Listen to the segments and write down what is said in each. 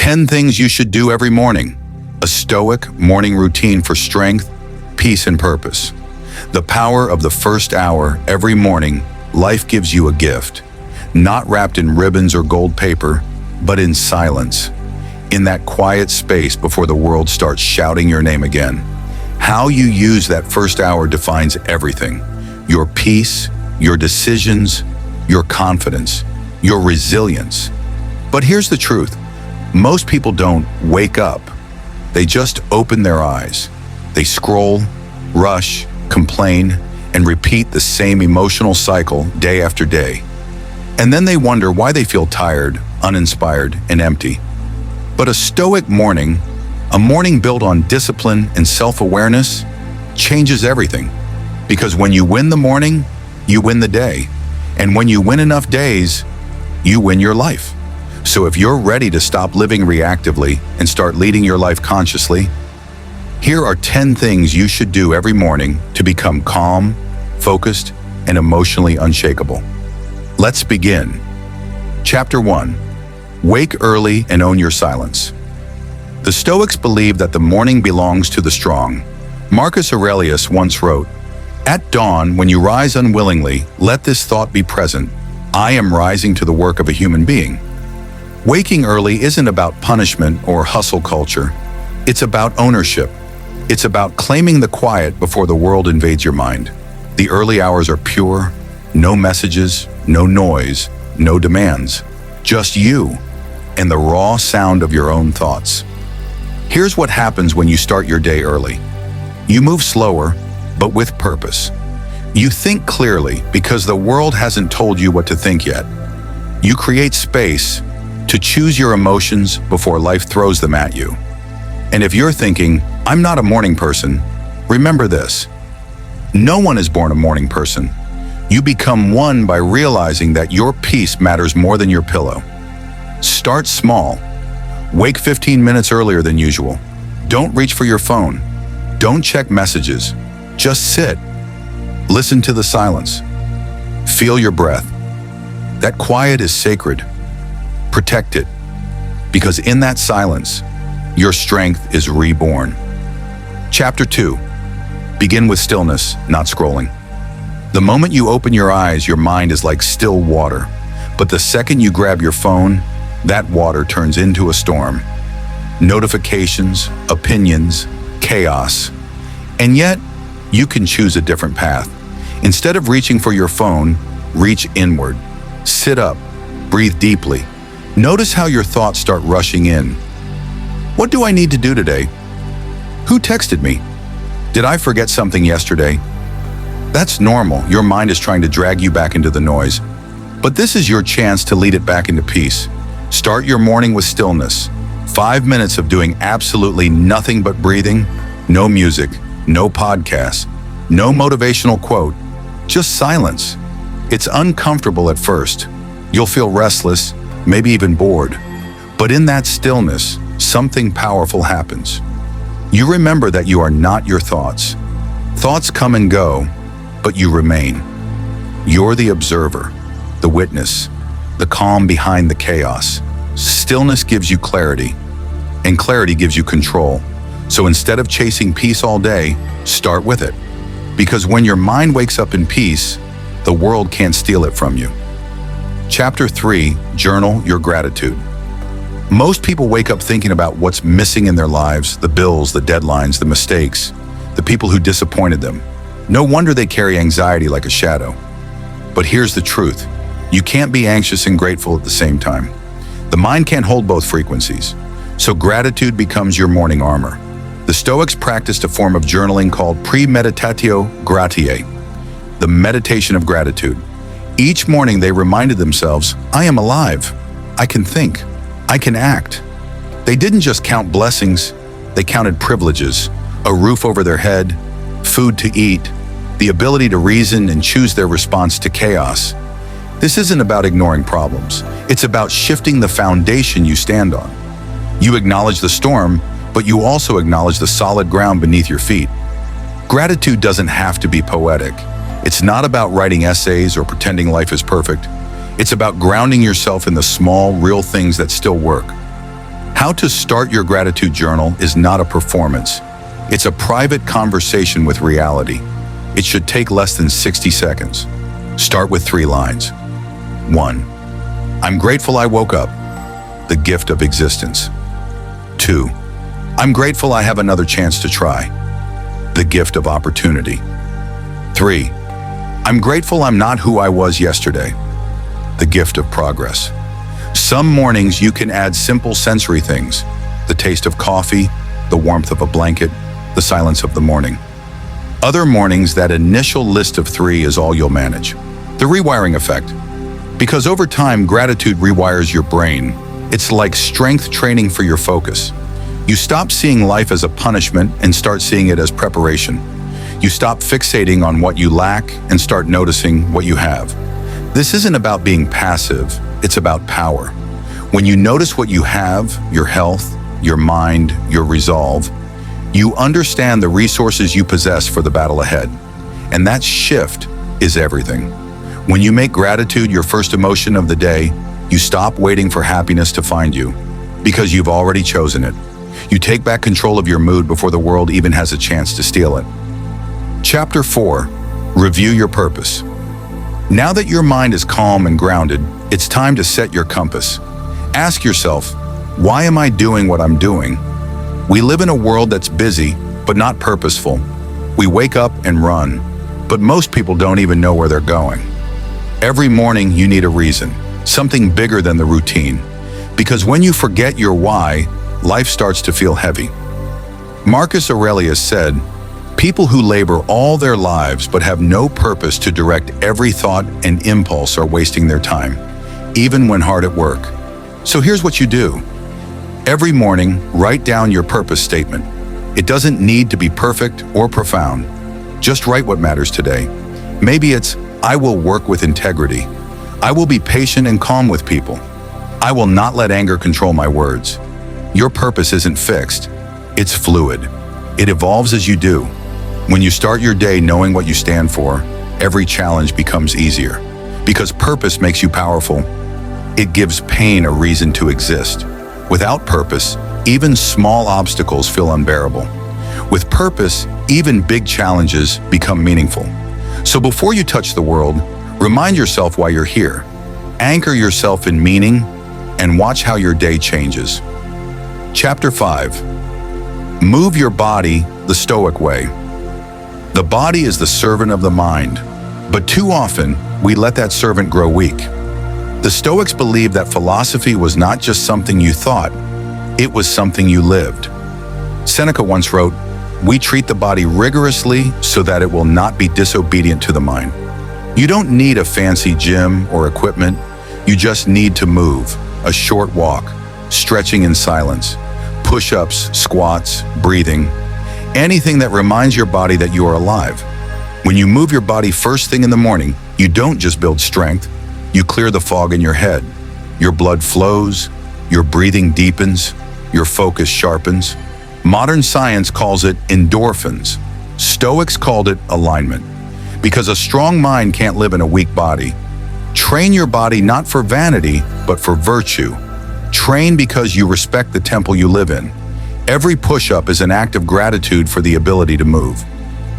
10 things you should do every morning. A Stoic morning routine for strength, peace, and purpose. The power of the first hour every morning. Life gives you a gift, not wrapped in ribbons or gold paper, but in silence, in that quiet space before the world starts shouting your name again. How you use that first hour defines everything. Your peace, your decisions, your confidence, your resilience. But here's the truth. Most people don't wake up. They just open their eyes. They scroll, rush, complain, and repeat the same emotional cycle day after day. And then they wonder why they feel tired, uninspired, and empty. But a Stoic morning, a morning built on discipline and self-awareness, changes everything. Because when you win the morning, you win the day. And when you win enough days, you win your life. So if you're ready to stop living reactively and start leading your life consciously, here are 10 things you should do every morning to become calm, focused, and emotionally unshakable. Let's begin. Chapter 1. Wake early and own your silence. The Stoics believe that the morning belongs to the strong. Marcus Aurelius once wrote, "At dawn, when you rise unwillingly, let this thought be present. I am rising to the work of a human being." Waking early isn't about punishment or hustle culture. It's about ownership. It's about claiming the quiet before the world invades your mind. The early hours are pure, no messages, no noise, no demands. Just you and the raw sound of your own thoughts. Here's what happens when you start your day early. You move slower, but with purpose. You think clearly because the world hasn't told you what to think yet. You create space to choose your emotions before life throws them at you. And if you're thinking, "I'm not a morning person," remember this. No one is born a morning person. You become one by realizing that your peace matters more than your pillow. Start small. Wake 15 minutes earlier than usual. Don't reach for your phone. Don't check messages. Just sit. Listen to the silence. Feel your breath. That quiet is sacred. Protect it, because in that silence, your strength is reborn. Chapter 2. Begin with stillness, not scrolling. The moment you open your eyes, your mind is like still water. But the second you grab your phone, that water turns into a storm. Notifications, opinions, chaos. And yet, you can choose a different path. Instead of reaching for your phone, reach inward. Sit up, breathe deeply. Notice how your thoughts start rushing in. What do I need to do today? Who texted me? Did I forget something yesterday? That's normal. Your mind is trying to drag you back into the noise. But this is your chance to lead it back into peace. Start your morning with stillness. 5 minutes of doing absolutely nothing but breathing. No music, no podcasts, no motivational quote, just silence. It's uncomfortable at first. You'll feel restless, maybe even bored. But in that stillness, something powerful happens. You remember that you are not your thoughts. Thoughts come and go, but you remain. You're the observer, the witness, the calm behind the chaos. Stillness gives you clarity, and clarity gives you control. So instead of chasing peace all day, start with it. Because when your mind wakes up in peace, the world can't steal it from you. Chapter 3. Journal your gratitude. Most people wake up thinking about what's missing in their lives, the bills, the deadlines, the mistakes, the people who disappointed them. No wonder they carry anxiety like a shadow. But here's the truth. You can't be anxious and grateful at the same time. The mind can't hold both frequencies. So gratitude becomes your morning armor. The Stoics practiced a form of journaling called premeditatio gratiae, the meditation of gratitude. Each morning they reminded themselves, "I am alive. I can think. I can act." They didn't just count blessings, they counted privileges, a roof over their head, food to eat, the ability to reason and choose their response to chaos. This isn't about ignoring problems. It's about shifting the foundation you stand on. You acknowledge the storm, but you also acknowledge the solid ground beneath your feet. Gratitude doesn't have to be poetic. It's not about writing essays or pretending life is perfect. It's about grounding yourself in the small, real things that still work. How to start your gratitude journal is not a performance. It's a private conversation with reality. It should take less than 60 seconds. Start with 3 lines. 1. I'm grateful I woke up. The gift of existence. 2. I'm grateful I have another chance to try. The gift of opportunity. 3. I'm grateful I'm not who I was yesterday. The gift of progress. Some mornings you can add simple sensory things. The taste of coffee, the warmth of a blanket, the silence of the morning. Other mornings, that initial list of 3 is all you'll manage. The rewiring effect. Because over time, gratitude rewires your brain. It's like strength training for your focus. You stop seeing life as a punishment and start seeing it as preparation. You stop fixating on what you lack and start noticing what you have. This isn't about being passive, it's about power. When you notice what you have, your health, your mind, your resolve, you understand the resources you possess for the battle ahead. And that shift is everything. When you make gratitude your first emotion of the day, you stop waiting for happiness to find you, because you've already chosen it. You take back control of your mood before the world even has a chance to steal it. Chapter 4. Review your purpose. Now that your mind is calm and grounded, it's time to set your compass. Ask yourself, why am I doing what I'm doing? We live in a world that's busy, but not purposeful. We wake up and run, but most people don't even know where they're going. Every morning you need a reason, something bigger than the routine. Because when you forget your why, life starts to feel heavy. Marcus Aurelius said, "People who labor all their lives but have no purpose to direct every thought and impulse are wasting their time, even when hard at work." So here's what you do. Every morning, write down your purpose statement. It doesn't need to be perfect or profound. Just write what matters today. Maybe it's, I will work with integrity. I will be patient and calm with people. I will not let anger control my words. Your purpose isn't fixed. It's fluid. It evolves as you do. When you start your day knowing what you stand for, every challenge becomes easier. Because purpose makes you powerful. It gives pain a reason to exist. Without purpose, even small obstacles feel unbearable. With purpose, even big challenges become meaningful. So before you touch the world, remind yourself why you're here. Anchor yourself in meaning and watch how your day changes. Chapter 5. Move your body the Stoic way. The body is the servant of the mind, but too often we let that servant grow weak. The Stoics believed that philosophy was not just something you thought, it was something you lived. Seneca once wrote, "We treat the body rigorously so that it will not be disobedient to the mind." You don't need a fancy gym or equipment, you just need to move, a short walk, stretching in silence, push-ups, squats, breathing, anything that reminds your body that you are alive. When you move your body first thing in the morning, you don't just build strength, you clear the fog in your head. Your blood flows, your breathing deepens, your focus sharpens. Modern science calls it endorphins. Stoics called it alignment. Because a strong mind can't live in a weak body. Train your body not for vanity, but for virtue. Train because you respect the temple you live in. Every push-up is an act of gratitude for the ability to move.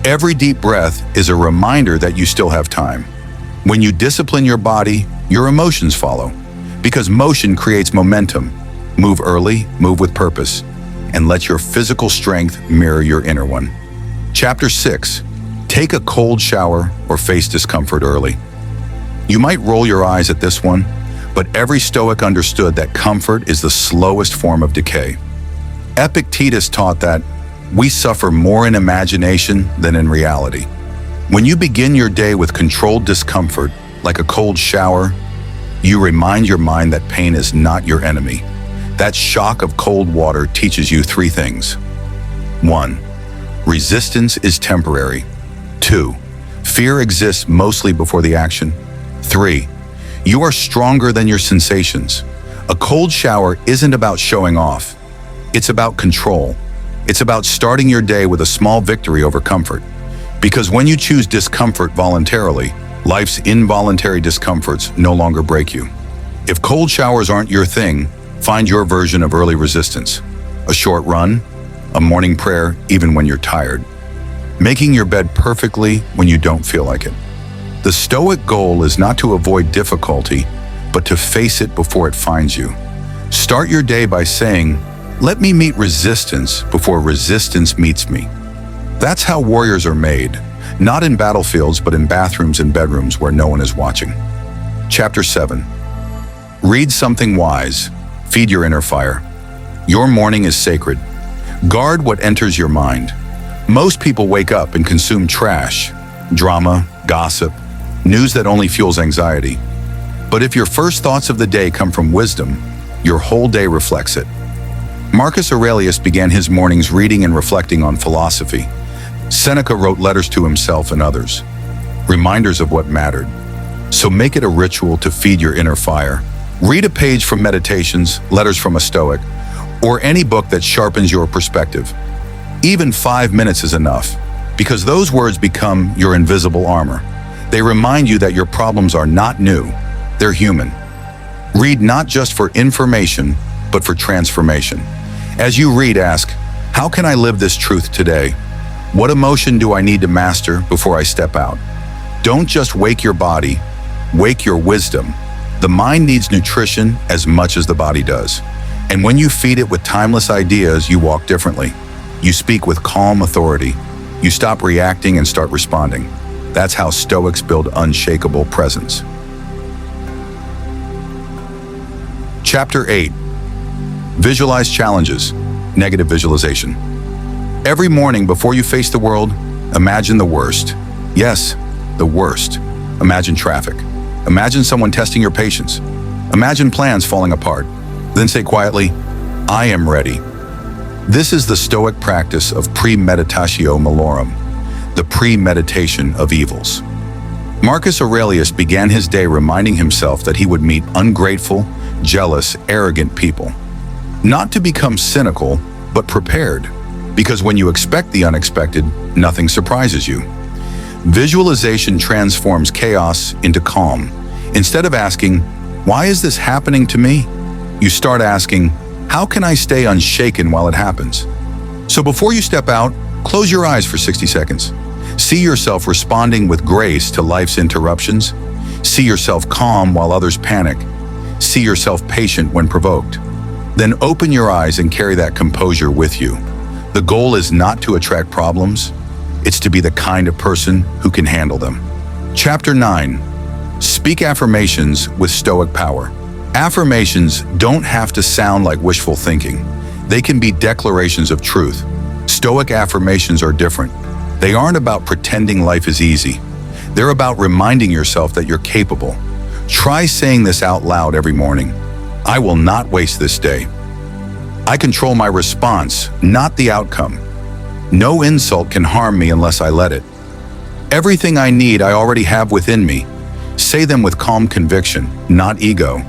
Every deep breath is a reminder that you still have time. When you discipline your body, your emotions follow. Because motion creates momentum. Move early, move with purpose, and let your physical strength mirror your inner one. Chapter 6. Take a cold shower or face discomfort early. You might roll your eyes at this one, but every Stoic understood that comfort is the slowest form of decay. Epictetus taught that we suffer more in imagination than in reality. When you begin your day with controlled discomfort, like a cold shower, you remind your mind that pain is not your enemy. That shock of cold water teaches you 3 things. 1. Resistance is temporary. 2. Fear exists mostly before the action. 3. You are stronger than your sensations. A cold shower isn't about showing off. It's about control. It's about starting your day with a small victory over comfort. Because when you choose discomfort voluntarily, life's involuntary discomforts no longer break you. If cold showers aren't your thing, Find your version of early resistance. A short run, a morning prayer even when you're tired. Making your bed perfectly when you don't feel like it. The Stoic goal is not to avoid difficulty, but to face it before it finds you. Start your day by saying, "Let me meet resistance before resistance meets me." That's how warriors are made, not in battlefields, but in bathrooms and bedrooms where no one is watching. Chapter 7. Read something wise. Feed your inner fire. Your morning is sacred. Guard what enters your mind. Most people wake up and consume trash, drama, gossip, news that only fuels anxiety. But if your first thoughts of the day come from wisdom, your whole day reflects it. Marcus Aurelius began his mornings reading and reflecting on philosophy. Seneca wrote letters to himself and others, reminders of what mattered. So make it a ritual to feed your inner fire. Read a page from Meditations, Letters from a Stoic, or any book that sharpens your perspective. Even 5 minutes is enough, because those words become your invisible armor. They remind you that your problems are not new, they're human. Read not just for information, but for transformation. As you read, ask, how can I live this truth today? What emotion do I need to master before I step out? Don't just wake your body, wake your wisdom. The mind needs nutrition as much as the body does. And when you feed it with timeless ideas, you walk differently. You speak with calm authority. You stop reacting and start responding. That's how Stoics build unshakable presence. Chapter 8. Visualize challenges. Negative visualization. Every morning before you face the world, imagine the worst. Yes, the worst. Imagine traffic. Imagine someone testing your patience. Imagine plans falling apart. Then say quietly, I am ready. This is the Stoic practice of premeditatio malorum, the premeditation of evils. Marcus Aurelius began his day reminding himself that he would meet ungrateful, jealous, arrogant people. Not to become cynical, but prepared, because when you expect the unexpected, nothing surprises you. Visualization transforms chaos into calm. Instead of asking, why is this happening to me? You start asking, how can I stay unshaken while it happens? So before you step out, close your eyes for 60 seconds. See yourself responding with grace to life's interruptions. See yourself calm while others panic. See yourself patient when provoked. Then open your eyes and carry that composure with you. The goal is not to attract problems. It's to be the kind of person who can handle them. Chapter 9. Speak affirmations with Stoic power. Affirmations don't have to sound like wishful thinking. They can be declarations of truth. Stoic affirmations are different. They aren't about pretending life is easy. They're about reminding yourself that you're capable. Try saying this out loud every morning. I will not waste this day. I control my response, not the outcome. No insult can harm me unless I let it. Everything I need I already have within me. Say them with calm conviction, not ego.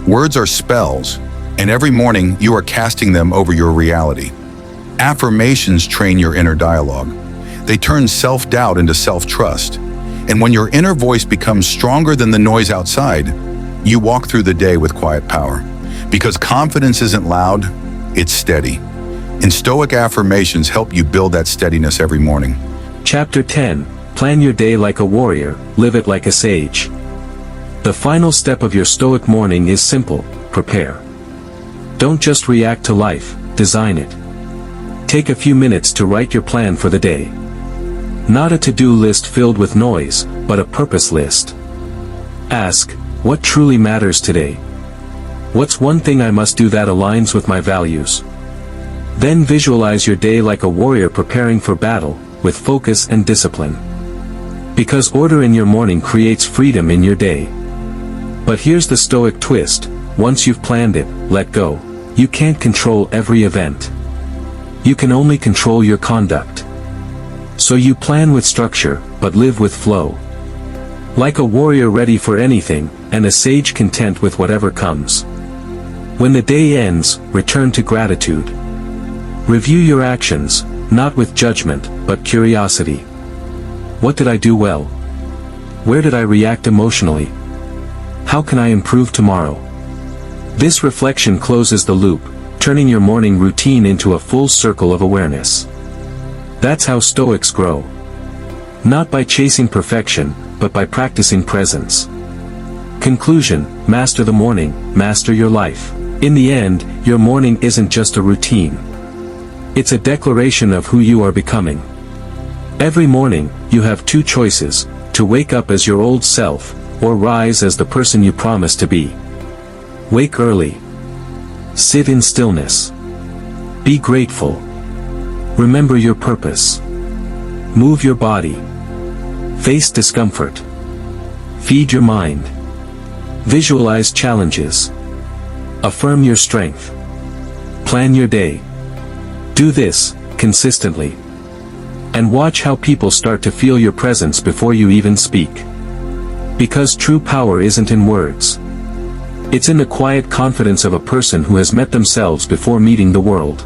Words are spells, and every morning you are casting them over your reality. Affirmations train your inner dialogue. They turn self-doubt into self-trust. And when your inner voice becomes stronger than the noise outside, you walk through the day with quiet power. Because confidence isn't loud, it's steady. And Stoic affirmations help you build that steadiness every morning. Chapter 10. Plan your day like a warrior, live it like a sage. The final step of your Stoic morning is simple: prepare. Don't just react to life, design it. Take a few minutes to write your plan for the day. Not a to-do list filled with noise, but a purpose list. Ask, what truly matters today? What's one thing I must do that aligns with my values? Then visualize your day like a warrior preparing for battle, with focus and discipline. Because order in your morning creates freedom in your day. But here's the Stoic twist: once you've planned it, let go. You can't control every event. You can only control your conduct. So you plan with structure, but live with flow. Like a warrior ready for anything, and a sage content with whatever comes. When the day ends, return to gratitude. Review your actions, not with judgment, but curiosity. What did I do well? Where did I react emotionally? How can I improve tomorrow? This reflection closes the loop, turning your morning routine into a full circle of awareness. That's how Stoics grow. Not by chasing perfection, but by practicing presence. Conclusion: master the morning, master your life. In the end, your morning isn't just a routine. It's a declaration of who you are becoming. Every morning, you have two choices: to wake up as your old self, or rise as the person you promise to be. Wake early. Sit in stillness. Be grateful. Remember your purpose. Move your body. Face discomfort. Feed your mind. Visualize challenges. Affirm your strength. Plan your day. Do this, consistently. And watch how people start to feel your presence before you even speak. Because true power isn't in words. It's in the quiet confidence of a person who has met themselves before meeting the world.